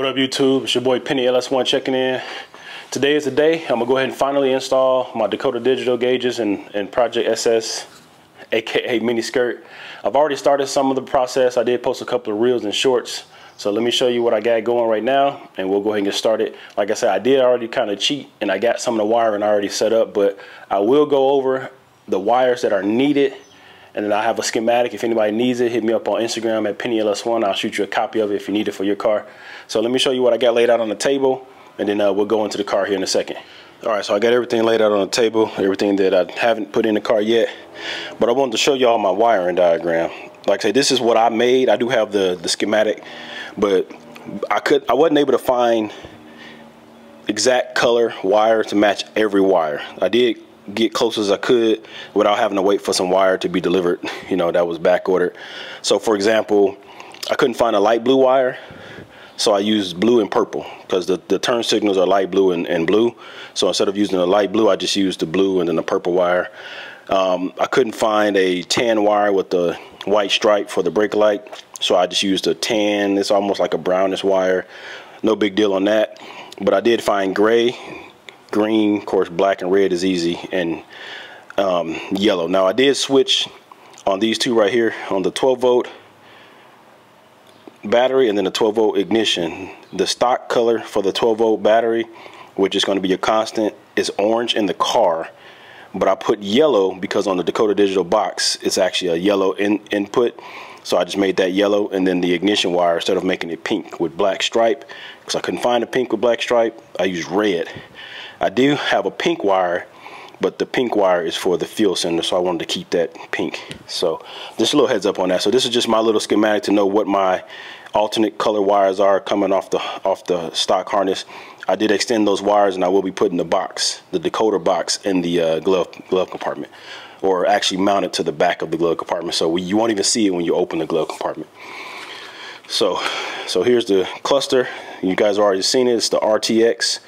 up, YouTube? It's your boy Penny LS1 checking in. Today is the day. I'm gonna go ahead and finally install my Dakota digital gauges and Project SS, aka mini skirt. I've already started some of the process. I did post a couple of reels and shorts. So let me show you what I got going right now, and we'll go ahead and get started. Like I said, I did already kind of cheat, and I got some of the wiring already set up, but I will go over the wires that are needed. And then I have a schematic. If anybody needs it, hit me up on Instagram at PennyLS1. I'll shoot you a copy of it if you need it for your car. So let me show you what I got laid out on the table, and then we'll go into the car here in a second. All right, so I got everything laid out on the table, everything that I haven't put in the car yet. But I wanted to show y'all my wiring diagram. Like I said, this is what I made. I do have the schematic, but I wasn't able to find exact color wire to match every wire. I did get close as I could without having to wait for some wire to be delivered, you know, that was back ordered. So for example, I couldn't find a light blue wire, so I used blue and purple because the turn signals are light blue and blue. So instead of using the light blue, I just used the blue and then the purple wire. I couldn't find a tan wire with the white stripe for the brake light, so I just used a tan. It's almost like a brownish wire. No big deal on that. But I did find gray, green, of course black and red is easy, and yellow. Now I did switch on these two right here on the 12-volt battery and then the 12-volt ignition. The stock color for the 12-volt battery, which is going to be a constant, is orange in the car, but I put yellow because on the Dakota digital box it's actually a yellow input, so I just made that yellow. And then the ignition wire, instead of making it pink with black stripe, because I couldn't find a pink with black stripe, I used red. I do have a pink wire, but the pink wire is for the fuel sender, so I wanted to keep that pink. So just a little heads up on that. So this is just my little schematic to know what my alternate color wires are coming off the stock harness. I did extend those wires, and I will be putting the box, the Dakota box, in the glove compartment, or actually mount it to the back of the glove compartment, so you won't even see it when you open the glove compartment. So here's the cluster. You guys already seen it. It's the RTX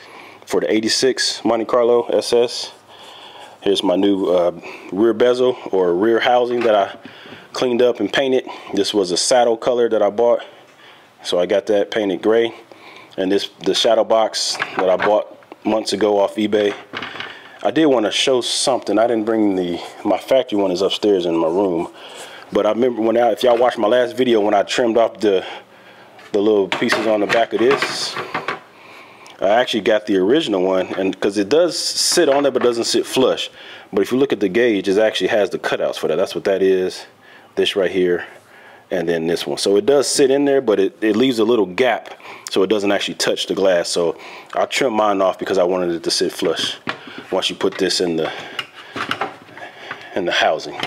for the 86 Monte Carlo SS. Here's my new rear bezel or rear housing that I cleaned up and painted. This was a saddle color that I bought, so I got that painted gray. And the shadow box that I bought months ago off eBay. I did want to show something. I didn't bring my factory one is upstairs in my room, but I remember if y'all watched my last video when I trimmed off the little pieces on the back of this, I actually got the original one, and because it does sit on there but doesn't sit flush. But if you look at the gauge, it actually has the cutouts for that. That's what that is. This right here, and then this one. So it does sit in there, but it leaves a little gap so it doesn't actually touch the glass. So I trimmed mine off because I wanted it to sit flush once you put this in the housing.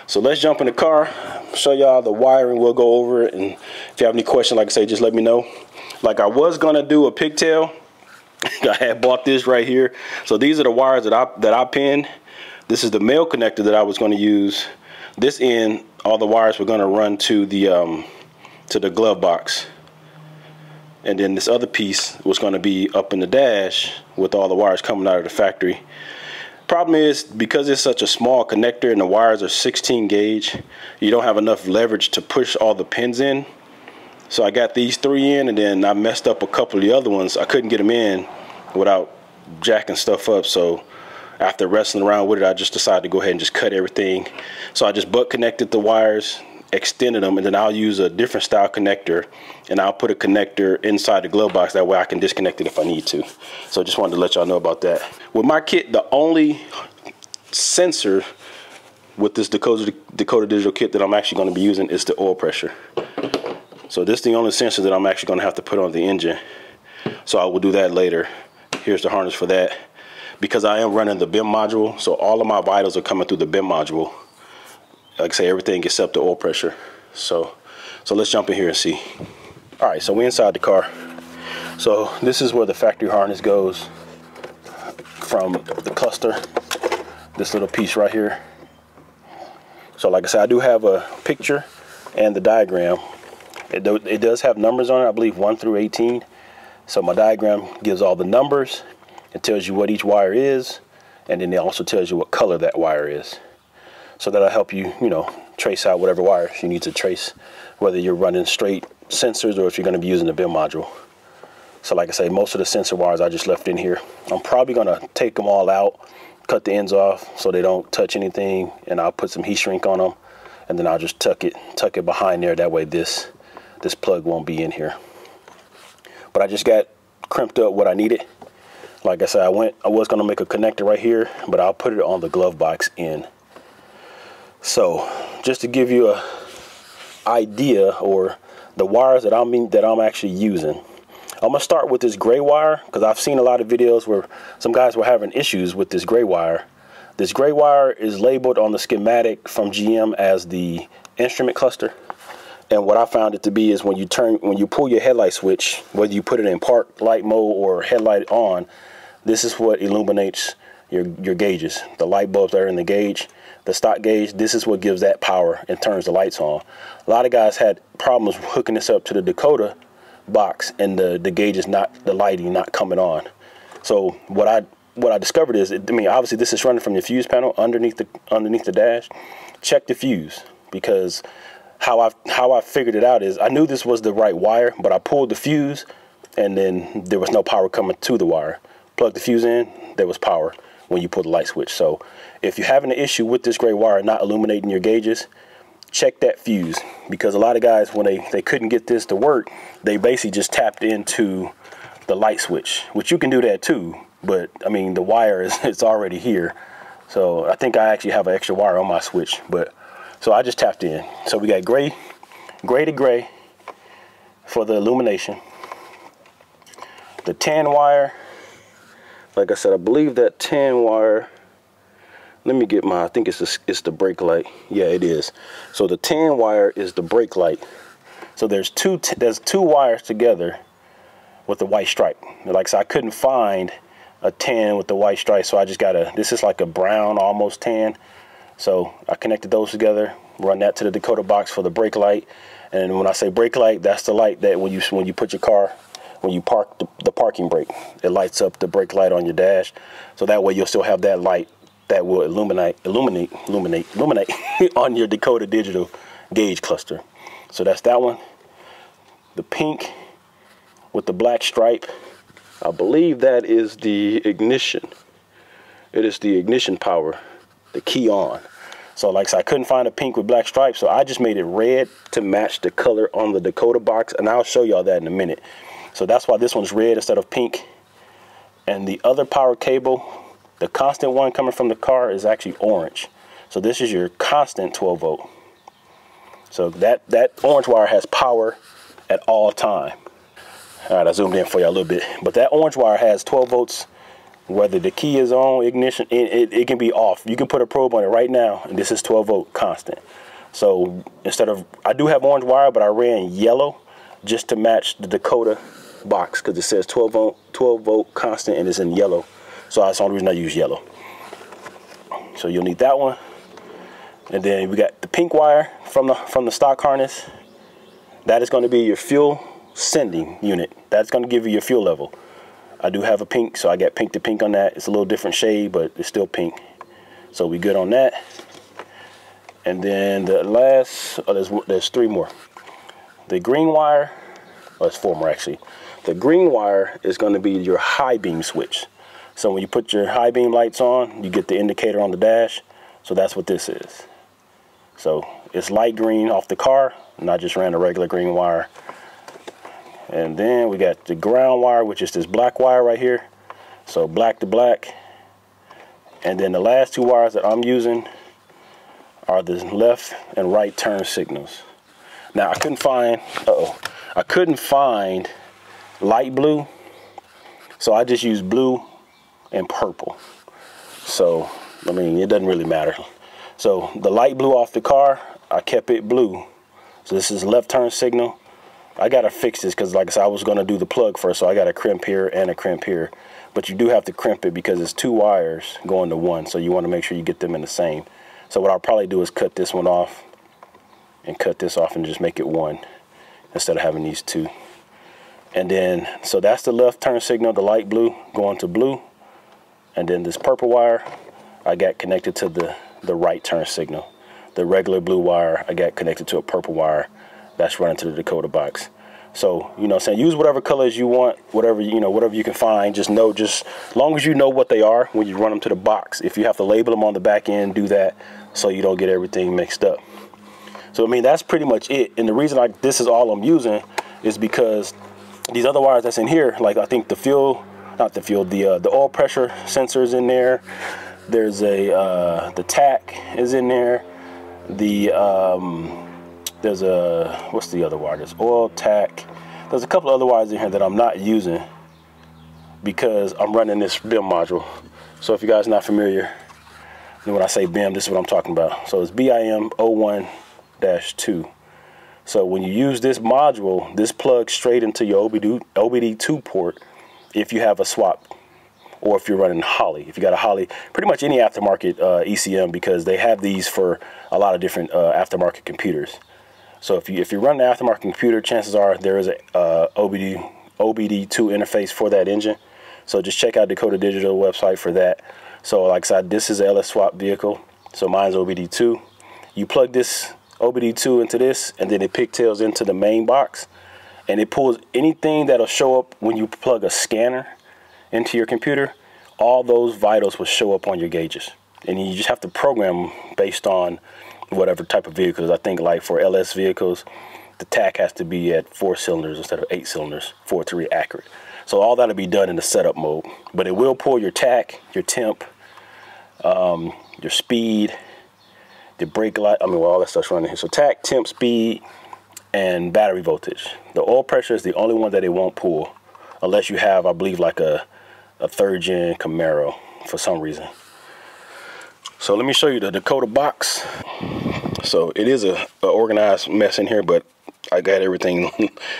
So let's jump in the car, show y'all the wiring. We'll go over it, and if you have any questions, like I say, just let me know. Like I was gonna do a pigtail. I had bought this right here. So these are the wires that I pinned. This is the male connector that I was going to use. This end, all the wires were going to run to the glove box, and then this other piece was going to be up in the dash with all the wires coming out of the factory. Problem is, because it's such a small connector and the wires are 16 gauge, you don't have enough leverage to push all the pins in. So I got these 3 in, and then I messed up a couple of the other ones. I couldn't get them in without jacking stuff up. So after wrestling around with it, I just decided to go ahead and just cut everything. So I just butt connected the wires, extended them, and then I'll use a different style connector, and I'll put a connector inside the glove box. That way I can disconnect it if I need to. So I just wanted to let y'all know about that. With my kit, the only sensor with this Dakota digital kit that I'm actually going to be using is the oil pressure. So this is the only sensor that I'm actually going to have to put on the engine. So I will do that later. Here's the harness for that, because I am running the BIM module, so all of my vitals are coming through the BIM module. Like I say, everything except the oil pressure. So let's jump in here and see. All right, so we're inside the car. So this is where the factory harness goes from the cluster, this little piece right here. So like I said, I do have a picture and the diagram. It does have numbers on it, I believe 1 through 18. So my diagram gives all the numbers. It tells you what each wire is, and then it also tells you what color that wire is. So that'll help you, trace out whatever wires you need to trace, whether you're running straight sensors or if you're going to be using the BIM module. So like I say, most of the sensor wires I just left in here. I'm probably gonna take them all out, cut the ends off so they don't touch anything, and I'll put some heat shrink on them, and then I'll just tuck it behind there. That way this plug won't be in here. But I just got crimped up what I needed. Like I said, I was gonna make a connector right here, but I'll put it on the glove box end. So just to give you a idea, or the wires that I'm actually using, I'm gonna start with this gray wire, because I've seen a lot of videos where some guys were having issues with this gray wire. This gray wire is labeled on the schematic from GM as the instrument cluster. And what I found it to be is when you pull your headlight switch, whether you put it in park light mode or headlight on, this is what illuminates your gauges. The light bulbs that are in the gauge, the stock gauge, this is what gives that power and turns the lights on. A lot of guys had problems hooking this up to the Dakota box, and the gauge is the lighting not coming on. So what I discovered is, I mean, obviously this is running from the fuse panel underneath the dash. Check the fuse, because how I figured it out is I knew this was the right wire, but I pulled the fuse and then there was no power coming to the wire. Plug the fuse in, there was power when you pull the light switch. So if you're having an issue with this gray wire not illuminating your gauges, check that fuse, because a lot of guys, when they couldn't get this to work, they basically just tapped into the light switch, which you can do that too, but I mean the wire it's already here. So I think I actually have an extra wire on my switch, but so I just tapped in. So we got gray to gray for the illumination. The tan wire, like I said, I believe that tan wire, let me get I think it's the brake light. Yeah, it is. So the tan wire is the brake light. So there's two wires together with the white stripe. Like I said, I couldn't find a tan with the white stripe, so I just got this is like a brown, almost tan. So I connected those together, run that to the Dakota box for the brake light. And when I say brake light, that's the light that when you put your car, when you park the parking brake, it lights up the brake light on your dash. So that way you'll still have that light that will illuminate on your Dakota digital gauge cluster. So that's that one. The pink with the black stripe, I believe that is the ignition. It is the ignition power, the key on. So like I said, I couldn't find a pink with black stripes, so I just made it red to match the color on the Dakota box, and I'll show y'all that in a minute. So that's why this one's red instead of pink. And the other power cable, the constant one coming from the car, is actually orange. So this is your constant 12 volt. So that orange wire has power at all time. All right, I zoomed in for you a little bit, but that orange wire has 12 volts. Whether the key is on, ignition, it can be off. You can put a probe on it right now, and this is 12 volt constant. So instead of, I do have orange wire, but I ran yellow just to match the Dakota box, because it says 12 volt constant and it's in yellow. So that's the only reason I use yellow. So you'll need that one. And then we got the pink wire from the stock harness. That is going to be your fuel sending unit. That's going to give you your fuel level. I do have a pink, so I got pink to pink on that. It's a little different shade, but it's still pink. So we good on that. And then the last, there's three more. The green wire, oh, there's four more actually. The green wire is going to be your high beam switch. So when you put your high beam lights on, you get the indicator on the dash. So that's what this is. So it's light green off the car, and I just ran a regular green wire. And then we got the ground wire, which is this black wire right here. So black to black. And then the last two wires that I'm using are the left and right turn signals. Now I couldn't find light blue, so I just used blue and purple. So I mean, it doesn't really matter. So the light blue off the car, I kept it blue. So this is left turn signal. I gotta fix this because, like I said, I was gonna do the plug first, so I got a crimp here and a crimp here. But you do have to crimp it because it's two wires going to one, so you want to make sure you get them in the same. So what I'll probably do is cut this one off and cut this off and just make it one instead of having these two. And then, so that's the left turn signal, the light blue going to blue. And then this purple wire I got connected to the right turn signal. The regular blue wire I got connected to a purple wire that's running to the Dakota box. So, you know what I'm saying, use whatever colors you want, whatever, you know, whatever you can find. Just know, just as long as you know what they are when you run them to the box. If you have to label them on the back end, do that so you don't get everything mixed up. So, I mean, that's pretty much it. And the reason this is all I'm using is because these other wires that's in here, like I think the oil pressure sensor is in there. There's the tack is in there. There's what's the other wire? There's oil, tack. There's a couple other wires in here that I'm not using because I'm running this BIM module. So if you guys are not familiar, then when I say BIM, this is what I'm talking about. So it's BIM 01-2. So when you use this module, this plugs straight into your OBD-II port if you have a swap, or if you're running Holly. If you got a Holly, pretty much any aftermarket ECM, because they have these for a lot of different aftermarket computers. So if you run an aftermarket computer, chances are there is a OBD-II interface for that engine. So just check out Dakota Digital website for that. So like I said, this is a LS swap vehicle. So mine's OBD-II. You plug this OBD-II into this, and then it pigtails into the main box, and it pulls anything that'll show up when you plug a scanner into your computer. All those vitals will show up on your gauges, and you just have to program them based on whatever type of vehicles. I think like for LS vehicles, the tack has to be at 4 cylinders instead of 8 cylinders for it to be accurate. So all that'll be done in the setup mode, but it will pull your tack, your temp, your speed, the brake light. I mean, well, all that stuff's running here. So tack, temp, speed, and battery voltage. The oil pressure is the only one that it won't pull unless you have, I believe, like a 3rd gen Camaro for some reason. So let me show you the Dakota box. So it is a organized mess in here, but I got everything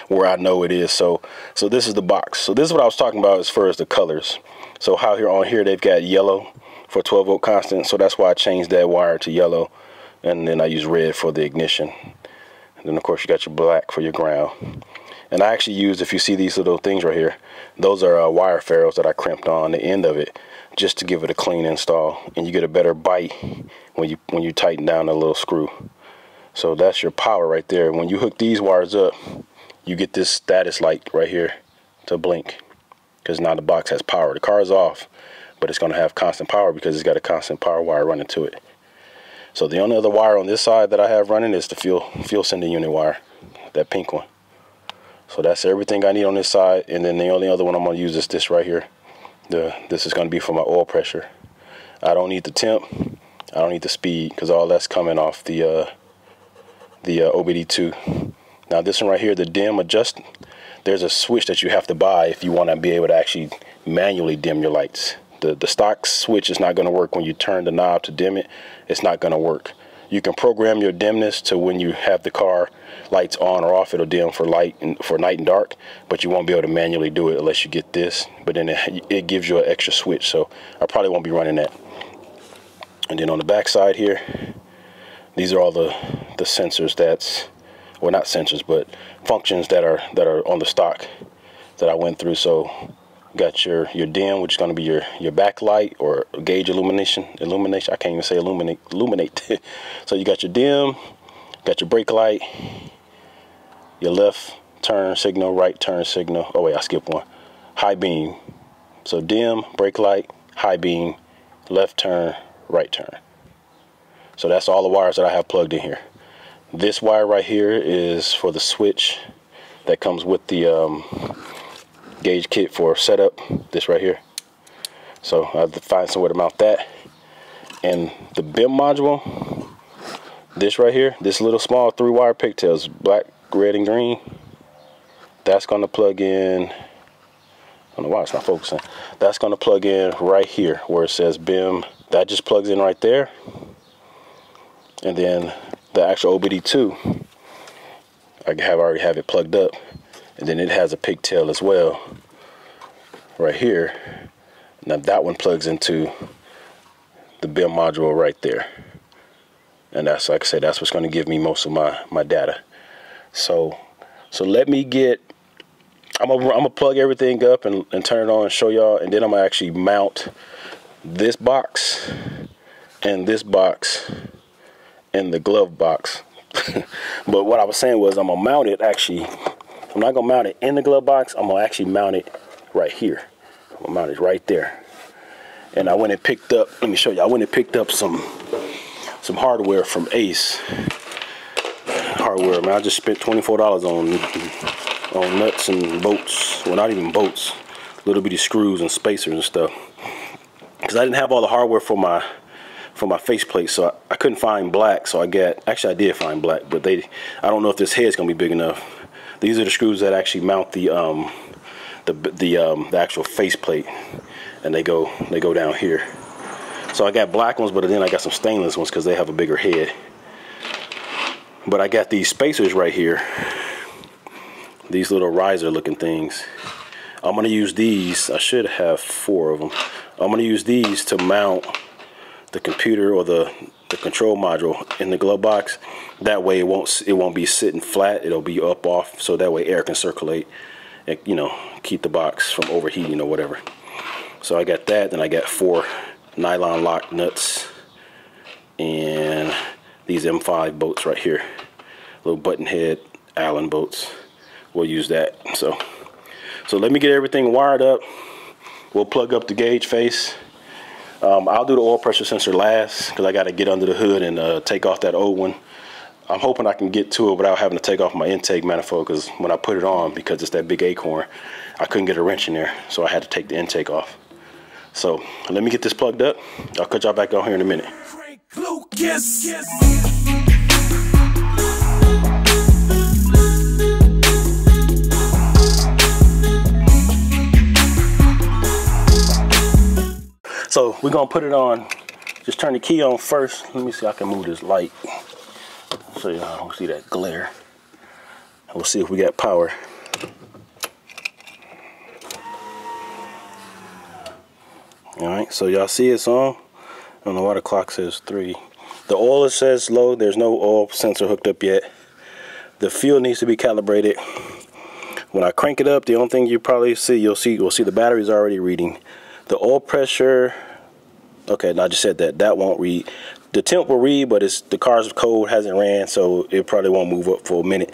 where I know it is. So this is the box. So this is what I was talking about as far as the colors. So how on here they've got yellow for 12 volt constant. So that's why I changed that wire to yellow. And then I use red for the ignition. And then of course you got your black for your ground. And I actually used, if you see these little things right here, those are wire ferrules that I crimped on the end of it just to give it a clean install, and you get a better bite when you tighten down a little screw. So that's your power right there. When you hook these wires up, you get this status light right here to blink, because now the box has power. The car is off, but it's going to have constant power because it's got a constant power wire running to it. So the only other wire on this side that I have running is the fuel sending unit wire, that pink one. So that's everything I need on this side, and then the only other one I'm going to use is this right here. This is going to be for my oil pressure. I don't need the temp, I don't need the speed, because all that's coming off the OBD-II. Now this one right here, the dim adjust, there's a switch that you have to buy if you want to be able to actually manually dim your lights. The stock switch is not going to work when you turn the knob to dim it. It's not going to work. You can program your dimness to when you have the car lights on or off, it'll dim for light and for night and dark, but you won't be able to manually do it unless you get this. But then it gives you an extra switch, so I probably won't be running that. And then on the back side here, these are all the sensors that's, well, not sensors, but functions that are on the stock that I went through. So got your dim, which is going to be your backlight or gauge illumination. I can't even say illuminate. So you got your dim, got your brake light, your left turn signal, right turn signal. Oh wait, I skipped one. High beam. So dim, brake light, high beam, left turn, right turn. So that's all the wires that I have plugged in here. This wire right here is for the switch that comes with the gauge kit for setup, this right here. So I have to find somewhere to mount that. And the BIM module, this right here, this little small 3-wire pigtails, black, red, and green, that's going to plug in, I don't know why it's not focusing, that's going to plug in right here where it says BIM. That just plugs in right there. And then the actual OBD-II, I already have it plugged up. And then it has a pigtail as well right here. Now that one plugs into the BIM module right there. And that's, like I said, that's what's going to give me most of my data. So let me get, I'm gonna plug everything up and turn it on and show y'all, and then I'm gonna actually mount this box and this box and the glove box. But what I was saying was I'm gonna mount it actually I'm not gonna mount it in the glove box. I'm gonna actually mount it right here. I'm gonna mount it right there. And I went and picked up, let me show you, I went and picked up some hardware from Ace. Hardware, man, I just spent $24 on nuts and bolts. Well, not even bolts, little bitty screws and spacers and stuff. Because I didn't have all the hardware for my faceplate, so I couldn't find black. So I actually I did find black, but I don't know if this head's gonna be big enough. These are the screws that actually mount the actual faceplate, and they go down here. So I got black ones, but then I got some stainless ones because they have a bigger head. But I got these spacers right here, these little riser looking things. I'm gonna use these. I should have 4 of them. I'm gonna use these to mount the computer or the control module in the glove box. That way it won't be sitting flat. It'll be up off, so that way air can circulate and, you know, keep the box from overheating or whatever. So I got that. Then I got 4 nylon lock nuts and these M5 bolts right here, little button head Allen bolts. We'll use that. So let me get everything wired up. We'll plug up the gauge face. I'll do the oil pressure sensor last because I got to get under the hood and take off that old one. I'm hoping I can get to it without having to take off my intake manifold, because when I put it on, because it's that big acorn, I couldn't get a wrench in there, so I had to take the intake off. So let me get this plugged up. I'll cut y'all back on here in a minute. So we're gonna put it on, just turn the key on first. Let me see if I can move this light so y'all don't see that glare. And we'll see if we got power. Alright, so y'all see it's on. I don't know why the clock says 3. The oil, it says low. There's no oil sensor hooked up yet. The fuel needs to be calibrated. When I crank it up, the only thing you probably see, you'll see the battery's already reading. The oil pressure, okay, no, I just said that won't read. The temp will read, but the car's code hasn't ran, so it probably won't move up for a minute.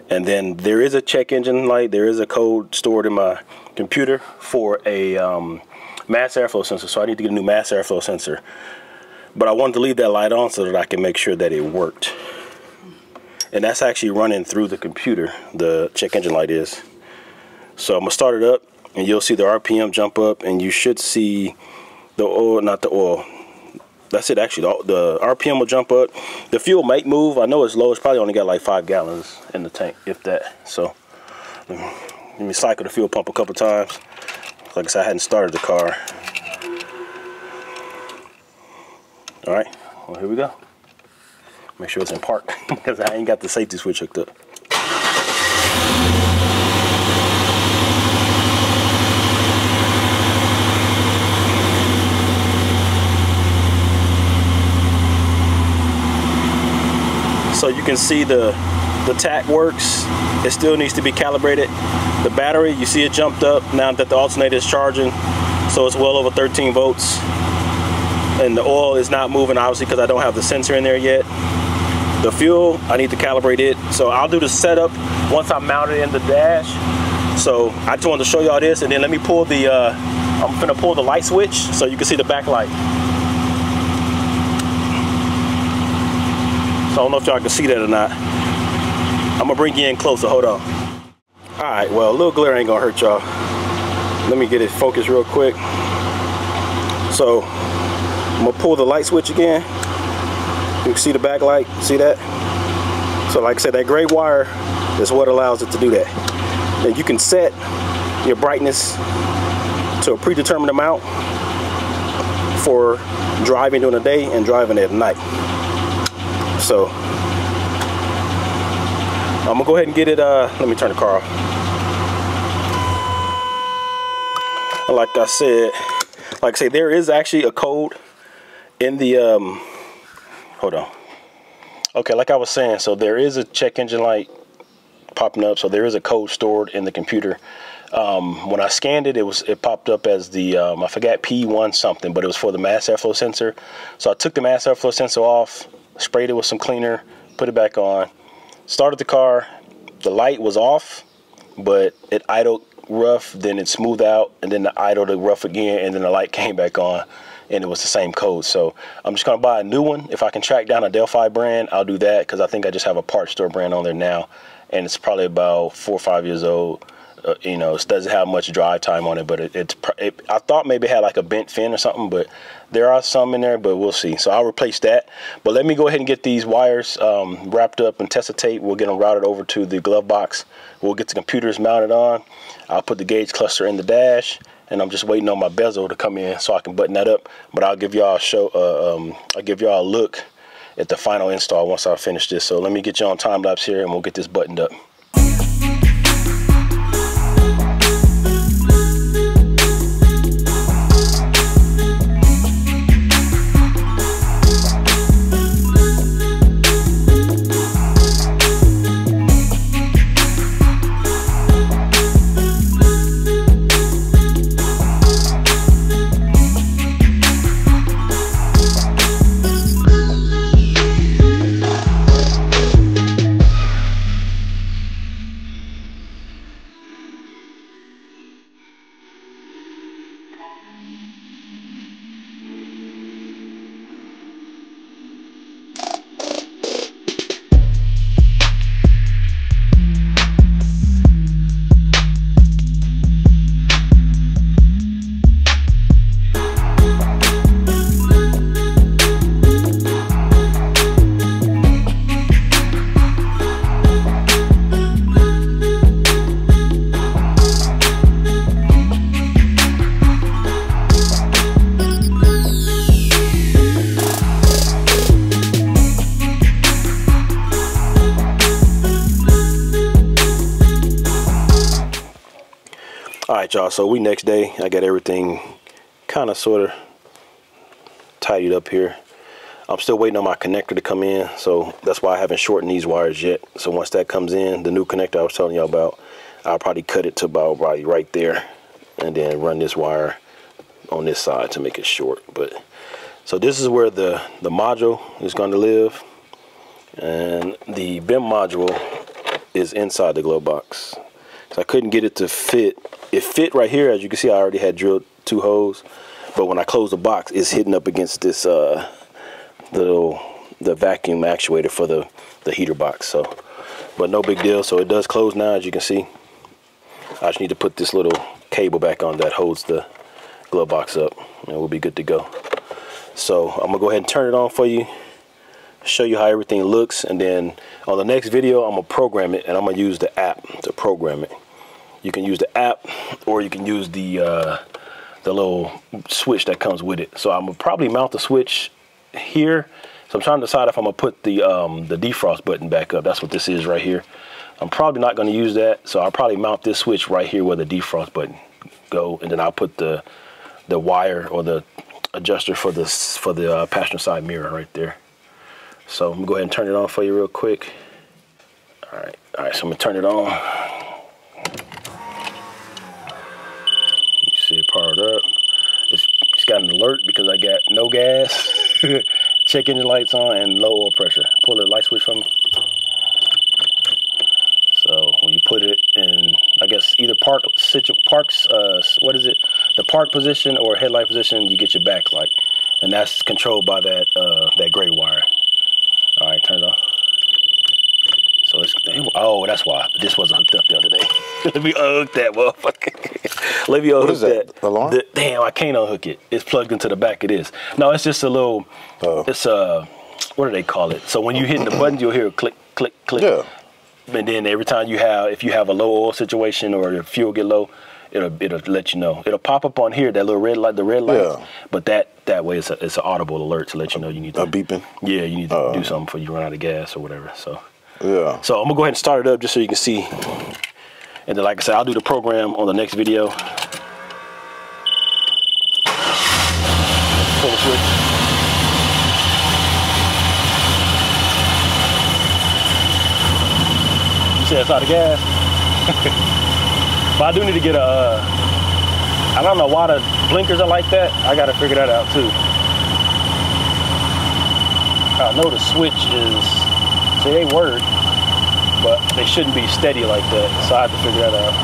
And then there is a check engine light. There is a code stored in my computer for a mass airflow sensor, so I need to get a new mass airflow sensor. But I wanted to leave that light on so that I can make sure that it worked. And that's actually running through the computer, the check engine light is. So I'm gonna start it up, and you'll see the RPM jump up, and you should see the oil, not the oil. That's it, actually. The RPM will jump up. The fuel might move. I know it's low. It's probably only got like 5 gallons in the tank, if that. So let me cycle the fuel pump a couple times. Like I said, I hadn't started the car. All right, well, here we go. Make sure it's in park because I ain't got the safety switch hooked up. So you can see the tack works. It still needs to be calibrated. The battery, you see it jumped up now that the alternator is charging. So it's well over 13 volts. And the oil is not moving, obviously, because I don't have the sensor in there yet. The fuel, I need to calibrate it. So I'll do the setup once I mount it in the dash. So I just wanted to show y'all this, and then let me pull the, I'm gonna pull the light switch so you can see the backlight. So I don't know if y'all can see that or not. I'm gonna bring you in closer, hold on. All right, well, a little glare ain't gonna hurt y'all. Let me get it focused real quick. So I'm gonna pull the light switch again. You can see the backlight, see that? So like I said, that gray wire is what allows it to do that. And you can set your brightness to a predetermined amount for driving during the day and driving at night. So I'm gonna go ahead and get it, let me turn the car off. Like I said, there is actually a code in the, hold on. Okay, like I was saying, so there is a check engine light popping up, so there is a code stored in the computer. When I scanned it, it popped up as the, I forgot P1 something, but it was for the mass airflow sensor. So I took the mass airflow sensor off, sprayed it with some cleaner, put it back on, started the car. The light was off, but it idled rough, then it smoothed out, and then it idled rough again, and then the light came back on, and it was the same code. So I'm just gonna buy a new one. If I can track down a Delphi brand, I'll do that, because I think I just have a parts store brand on there now, and it's probably about 4 or 5 years old. You know, it doesn't have much drive time on it, but I thought maybe it had like a bent fin or something, but there are some in there, but we'll see. So I'll replace that. But let me go ahead and get these wires wrapped up and test the tape. We'll get them routed over to the glove box. We'll get the computers mounted on. I'll put the gauge cluster in the dash, and I'm just waiting on my bezel to come in so I can button that up. But I'll give y'all I'll give y'all a look at the final install once I finish this. So let me get you on time lapse here, and we'll get this buttoned up. Alright y'all, so we next day. I got everything kind of sort of tidied up here. I'm still waiting on my connector to come in, so that's why I haven't shortened these wires yet. So once that comes in, the new connector I was telling y'all about, I'll probably cut it to about right there, and then run this wire on this side to make it short. But so this is where the module is going to live, and the BIM module is inside the glove box. So I couldn't get it to fit. It fit right here. As you can see, I already had drilled 2 holes, but when I close the box, it's hitting up against this the vacuum actuator for the heater box. So, but no big deal. So it does close now, as you can see. I just need to put this little cable back on that holds the glove box up, and we'll be good to go. So I'm gonna go ahead and turn it on for you, show you how everything looks, and then on the next video I'm gonna program it, and I'm gonna use the app to program it. You can use the app, or you can use the little switch that comes with it. So I'm gonna probably mount the switch here. So I'm trying to decide if I'm gonna put the defrost button back up. That's what this is right here. I'm probably not gonna use that, so I'll probably mount this switch right here where the defrost button go, and then I'll put the wire or the adjuster for the passenger side mirror right there. So I'm gonna go ahead and turn it on for you real quick. All right, so I'm gonna turn it on. You see it powered up. It's got an alert because I got no gas, check engine lights on, and low oil pressure. Pull the light switch from me. So when you put it in, I guess either what is it? The park position or headlight position, you get your backlight, and that's controlled by that gray wire. All right, turn it on. So oh, that's why this wasn't hooked up the other day. Let me unhook that motherfucker. Let me unhook that. Alarm? Damn, I can't unhook it. It's plugged into the back of this. No, it's just a little. It's what do they call it? So when you hit the button, you'll hear a click, click, click. Yeah. And then every time if you have a low oil situation or your fuel get low, it'll let you know. It'll pop up on here, that little red light, the red light. Yeah. But that way it's an audible alert to let you know you need to. A beeping. Yeah, you need to do something before you run out of gas or whatever. So. Yeah. So I'm gonna go ahead and start it up just so you can see, and then like I said, I'll do the program on the next video. Pull the switch. You see that's out of gas. But I do need to get I don't know why the blinkers are like that. I gotta figure that out too. I know the switch is, say a word. but they shouldn't be steady like that, so I had to figure that out.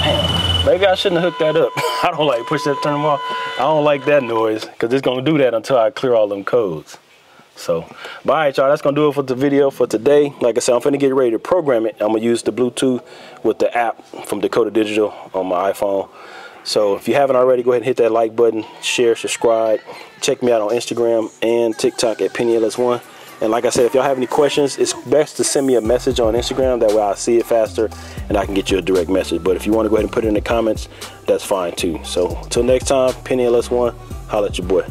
Damn, maybe I shouldn't have hooked that up. I don't like push that, turn them off. I don't like that noise because it's gonna do that until I clear all them codes. So, but all right, y'all, that's gonna do it for the video for today. Like I said, I'm finna get ready to program it. I'm gonna use the Bluetooth with the app from Dakota Digital on my iPhone. So if you haven't already, go ahead and hit that like button, share, subscribe. Check me out on Instagram and TikTok at PennyLS1. And like I said, if y'all have any questions, it's best to send me a message on Instagram. That way I'll see it faster and I can get you a direct message. But if you want to go ahead and put it in the comments, that's fine too. So until next time, PennyLS1, holla at your boy.